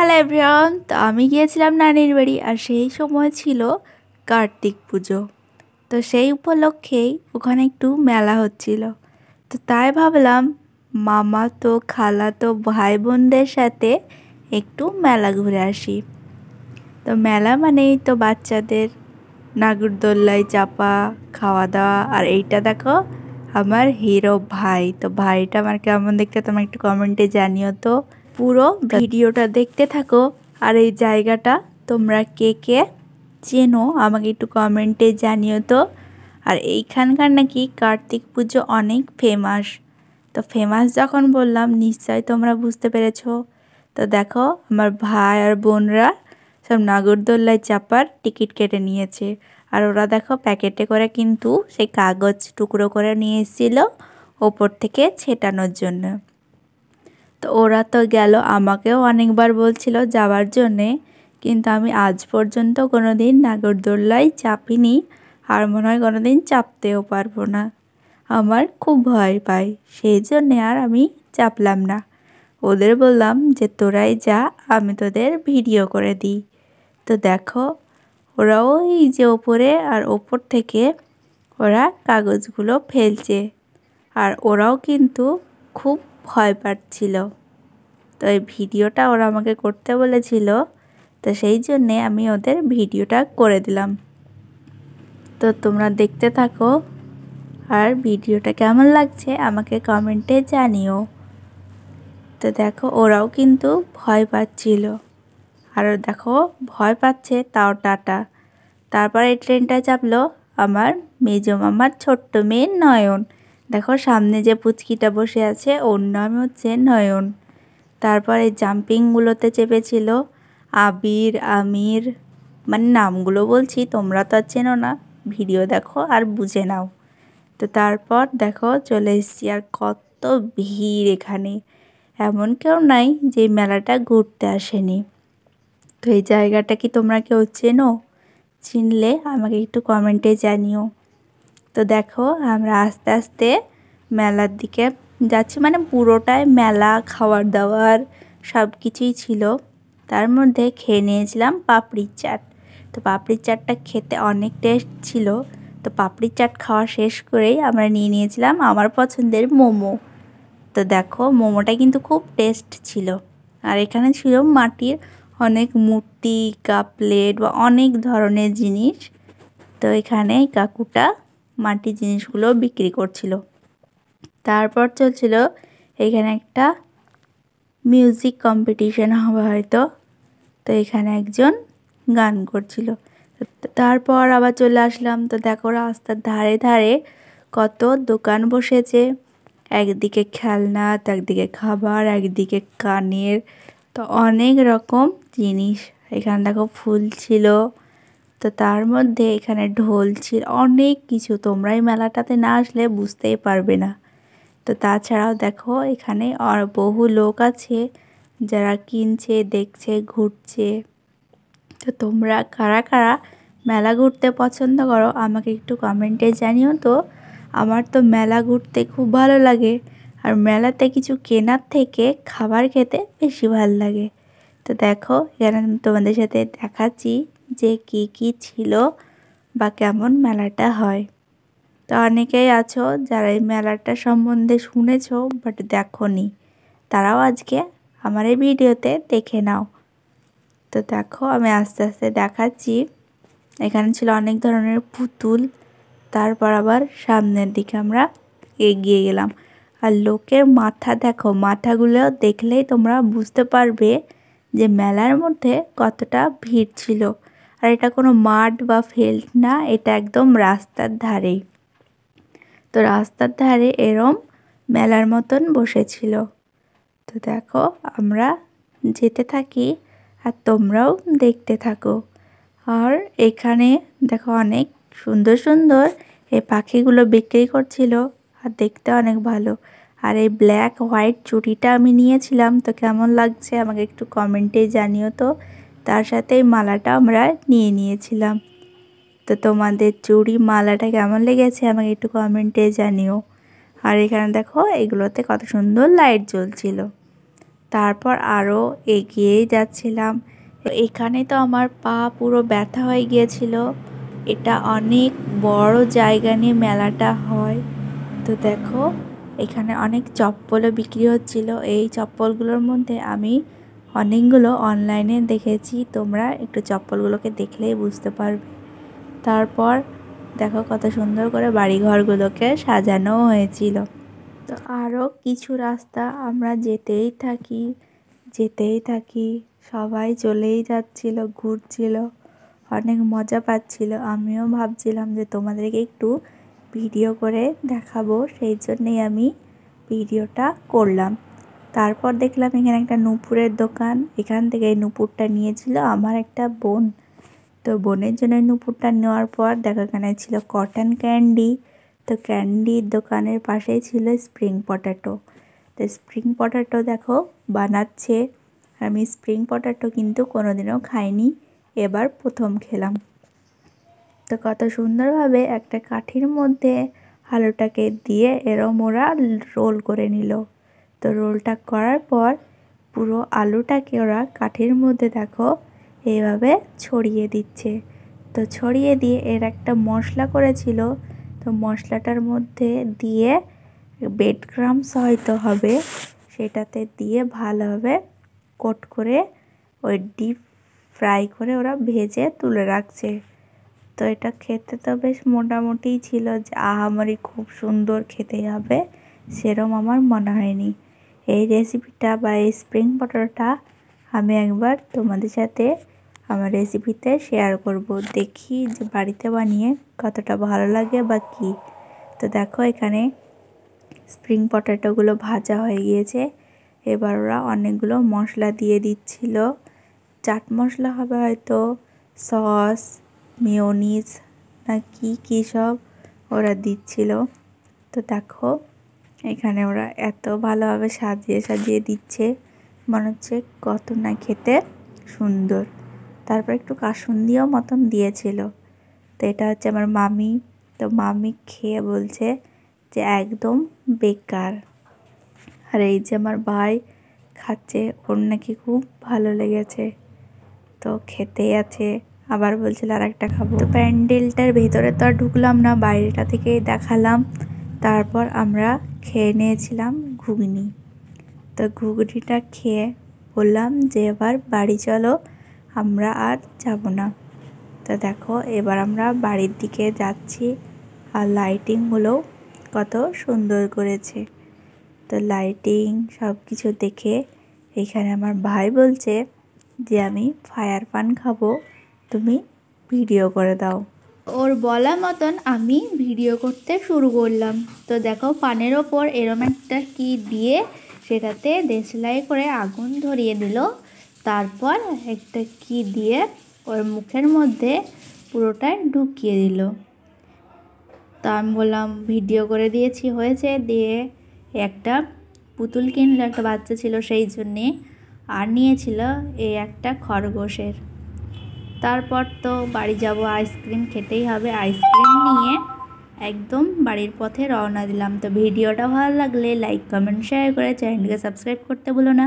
Hello everyone, তো আমি গিয়েছিলাম নানির বাড়ি আর সেই সময় ছিল কার্তিক পুজো। তো সেই উপলক্ষেই ওখানে একটু মেলা হচ্ছিল। তো তাই ভাবলাম মামা তো খালা তো ভাই বোনদের সাথে একটু মেলা ঘুরে আসি। তো মেলা মানেই তো বাচ্চাদের নাগরদোল্লায় চাপা, খাওয়া দাওয়া। আর এইটা দেখো আমার হিরো ভাই। তো ভাইটা আমার কেমন দেখতে তোমরা একটু কমেন্টে জানিও। তো পুরো ভিডিওটা দেখতে থাকো। আর এই জায়গাটা তোমরা কে কে চেনো আমাকে একটু কমেন্টে জানিও তো। আর এইখানকার নাকি কার্তিক পুজো অনেক ফেমাস। তো ফেমাস যখন বললাম নিশ্চয়ই তোমরা বুঝতে পেরেছো। তো দেখো আমার ভাই আর বোনরা সব নাগরদোল্লায় চাপার টিকিট কেটে নিয়েছে। আর ওরা দেখো প্যাকেটে করে কিন্তু সেই কাগজ টুকরো করে নিয়ে এসেছিল ওপর থেকে ছেটানোর জন্য। তো ওরা তো গেল, আমাকেও অনেকবার বলছিল যাওয়ার জন্যে, কিন্তু আমি আজ পর্যন্ত কোনো দিন নাগরদোল্লায় চাপিনি। আর মনে হয় কোনো দিন চাপতেও পারবো না, আমার খুব ভয় পাই। সেই জন্যে আর আমি চাপলাম না। ওদের বললাম যে তোরাই যা, আমি তোদের ভিডিও করে দিই। তো দেখো ওরা ওই যে ওপরে আর ওপর থেকে ওরা কাগজগুলো ফেলছে। আর ওরাও কিন্তু খুব ভয় পাচ্ছিল। তো এই ভিডিওটা ওরা আমাকে করতে বলেছিল, তো সেই জন্যে আমি ওদের ভিডিওটা করে দিলাম। তো তোমরা দেখতে থাকো আর ভিডিওটা কেমন লাগছে আমাকে কমেন্টে জানিও। তো দেখো ওরাও কিন্তু ভয় পাচ্ছিল। আর দেখো ভয় পাচ্ছে তাও টাটা। তারপরে এই ট্রেনটা চাপলো আমার মেজো মামার ছোট্ট মেয়ে নয়ন। দেখো সামনে যে পুচকিটা বসে আছে ওর নাম হচ্ছে নয়ন। তারপরে জাম্পিংগুলোতে চেপেছিল আবির, আমির, মানে নামগুলো বলছি তোমরা তো আর চেনো না, ভিডিও দেখো আর বুঝে নাও। তো তারপর দেখো চলে এসেছি। আর কত ভিড় এখানে, এমন কেউ নাই যে মেলাটা ঘুরতে আসেনি। তো এই জায়গাটা কি তোমরা কেউ চেনো? চিনলে আমাকে একটু কমেন্টে জানিও। তো দেখো আমরা আস্তে আস্তে মেলার দিকে যাচ্ছি, মানে পুরোটাই মেলা, খাবার দাবার সব কিছুই ছিল। তার মধ্যে খেয়ে নিয়েছিলাম পাপড়ির চাট। তো পাপড়ির চাটটা খেতে অনেক টেস্ট ছিল। তো পাপড়ির চাট খাওয়া শেষ করেই আমরা নিয়ে নিয়েছিলাম আমার পছন্দের মোমো। তো দেখো মোমোটা কিন্তু খুব টেস্ট ছিল। আর এখানে ছিল মাটির অনেক মূর্তি, কাপ প্লেট বা অনেক ধরনের জিনিস। তো এখানে কাকুটা মাটির জিনিসগুলো বিক্রি করছিল। তারপর চলছিল এখানে একটা মিউজিক কম্পিটিশন হবে হয়তো। তো এখানে একজন গান করছিল। তারপর আবার চলে আসলাম। তো দেখো রাস্তার ধারে ধারে কত দোকান বসেছে, একদিকে খেলনা, তো একদিকে খাবার, একদিকে কানের, তো অনেক রকম জিনিস। এখানে দেখো ফুল ছিল। তো তার মধ্যে এখানে ঢোল ছিল, অনেক কিছু, তোমরা এই মেলাটাতে না আসলে বুঝতেই পারবে না। তো তাছাড়াও দেখো এখানে আর বহু লোক আছে যারা কিনছে, দেখছে, ঘুরছে। তো তোমরা কারা কারা মেলা ঘুরতে পছন্দ করো আমাকে একটু কমেন্টে জানিও তো। আমার তো মেলা ঘুরতে খুব ভালো লাগে। আর মেলাতে কিছু কেনার থেকে খাবার খেতে বেশি ভালো লাগে। তো দেখো এখানে আমি তোমাদের সাথে দেখাচ্ছি যে কি কি ছিল বা কেমন মেলাটা হয়। তো অনেকেই আছো যারা এই মেলাটা সম্বন্ধে শুনেছো বাট দেখোনি, তারাও আজকে আমার এই ভিডিওতে দেখে নাও। তো দেখো আমি আস্তে আস্তে দেখাচ্ছি। এখানে ছিল অনেক ধরনের পুতুল। তারপর আবার সামনের দিকে আমরা এগিয়ে গেলাম। আর লোকের মাথা দেখো, মাথাগুলো দেখলেই তোমরা বুঝতে পারবে যে মেলার মধ্যে কতটা ভিড় ছিল। আর এটা কোনো মাঠ বা ফিল্ড না, এটা একদম রাস্তার ধারেই। তো রাস্তার ধারে এরম মেলার মতন বসেছিল। তো দেখো আমরা যেতে থাকি আর তোমরাও দেখতে থাকো। আর এখানে দেখো অনেক সুন্দর সুন্দর এই পাখিগুলো বিক্রি করছিল আর দেখতে অনেক ভালো। আর এই ব্ল্যাক হোয়াইট চুড়িটা আমি নিয়েছিলাম, তো কেমন লাগছে আমাকে একটু কমেন্টে জানিও তো। তার সাথে এই মালাটা আমরা নিয়ে নিয়েছিলাম। তো তোমাদের চুড়ি মালাটা কেমন লেগেছে আমাকে একটু কমেন্টে জানিও। আর এখানে দেখো এগুলোতে কত সুন্দর লাইট জ্বলছিল। তারপর আরও এগিয়েই যাচ্ছিলাম। এখানে তো আমার পা পুরো ব্যথা হয়ে গিয়েছিল। এটা অনেক বড় জায়গা নিয়ে মেলাটা হয়। তো দেখো এখানে অনেক চপ্পলও বিক্রি হচ্ছিল। এই চপ্পলগুলোর মধ্যে আমি অনেকগুলো অনলাইনে দেখেছি, তোমরা একটু চপ্পলগুলোকে দেখলেই বুঝতে পারবে। তারপর দেখো কত সুন্দর করে বাড়িঘরগুলোকে সাজানো হয়েছিল। তো আরও কিছু রাস্তা আমরা যেতেই থাকি, সবাই চলেই যাচ্ছিল, ঘুরছিল, অনেক মজা পাচ্ছিল। আমিও ভাবছিলাম যে তোমাদেরকে একটু ভিডিও করে দেখাবো, সেই জন্যেই আমি ভিডিওটা করলাম। তারপর দেখলাম এখানে একটা নূপুরের দোকান। এখান থেকে এই নূপুরটা নিয়েছিল আমার একটা বোন। তো বোনের জন্য নূপুরটা নেওয়ার পর দেখো এখানে ছিল কটন ক্যান্ডি। তো ক্যান্ডির দোকানের পাশেই ছিল স্প্রিং পটেটো। তো স্প্রিং পটেটো দেখো বানাচ্ছে। আমি স্প্রিং পটেটো কিন্তু কোনোদিনও খাইনি, এবার প্রথম খেলাম। তো কত সুন্দরভাবে একটা কাঠির মধ্যে আলুটাকে দিয়ে এরম ওরা রোল করে নিল। তো রোলটা করার পর পুরো আলুটাকে ওরা কাঠির মধ্যে দেখো এইভাবে ছড়িয়ে দিচ্ছে। তো ছড়িয়ে দিয়ে এর একটা মশলা করেছিল। তো মশলাটার মধ্যে দিয়ে ব্রেড ক্রাম্বস হয়তো হবে, সেটাতে দিয়ে ভালোভাবে কোট করে ওই ডিপ ফ্রাই করে ওরা ভেজে তুলে রাখছে। তো এটা খেতে তো বেশ মোটামুটিই ছিল, যে আহামরি খুব সুন্দর খেতে হবে সেরম আমার মনে হয়নি। এই রেসিপিটা বা এই স্প্রিং পটেটোটা আমি একবার তোমাদের সাথে আমার রেসিপিতে শেয়ার করব, দেখি যে বাড়িতে বানিয়ে কতটা ভালো লাগে বা কী। তো দেখো এখানে স্প্রিং পটেটোগুলো ভাজা হয়ে গিয়েছে। এবার ওরা অনেকগুলো মশলা দিয়ে দিচ্ছিল। চাট মশলা হবে হয়তো, সস, মেয়োনিজ না কী সব ওরা দিচ্ছিল। তো দেখো এখানে ওরা এত ভালোভাবে সাজিয়ে দিচ্ছে, মনে হচ্ছে কত না খেতে সুন্দর। তারপর একটু কাসুন্দিও মতন দিয়েছিল। তো এটা হচ্ছে আমার মামি। তো মামি খেয়ে বলছে যে একদম বেকার। আর এই যে আমার ভাই খাচ্ছে, ওর নাকি খুব ভালো লেগেছে। তো খেতেই আছে, আবার বলছিল আর একটা খাবো। তো প্যান্ডেলটার ভেতরে তো আর ঢুকলাম না, বাইরেটা থেকেই দেখালাম। তারপর আমরা খেয়ে নিয়েছিলাম ঘুগনি। তো ঘুগনিটা খেয়ে বললাম যে এবার বাড়ি চলো, আমরা আর যাব না। তো দেখো এবার আমরা বাড়ির দিকে যাচ্ছি। আর লাইটিংগুলো কত সুন্দর করেছে। তো লাইটিং সব কিছু দেখে এখানে আমার ভাই বলছে যে আমি ফায়ার পান খাবো, তুমি ভিডিও করে দাও। ওর বলা মতন আমি ভিডিও করতে শুরু করলাম। তো দেখো পানের ওপর এরম একটা কি দিয়ে সেটাতে দেশলাই করে আগুন ধরিয়ে দিল। তারপর একটা কি দিয়ে ওর মুখের মধ্যে পুরোটাই ঢুকিয়ে দিল। তো আমি বললাম ভিডিও করে দিয়েছি, হয়েছে। দিয়ে একটা পুতুল কিনলো, একটা বাচ্চা ছিল সেই জন্যে, আর নিয়েছিল এই একটা খরগোশের। তারপর তো বাড়ি যাব, আইসক্রিম খেতেই হবে। আইসক্রিম নিয়ে একদম বাড়ির পথে রওনা দিলাম। তো ভিডিওটা ভালো লাগলে লাইক, কমেন্ট, শেয়ার করে চ্যানেলটিকে সাবস্ক্রাইব করতে ভুলো না।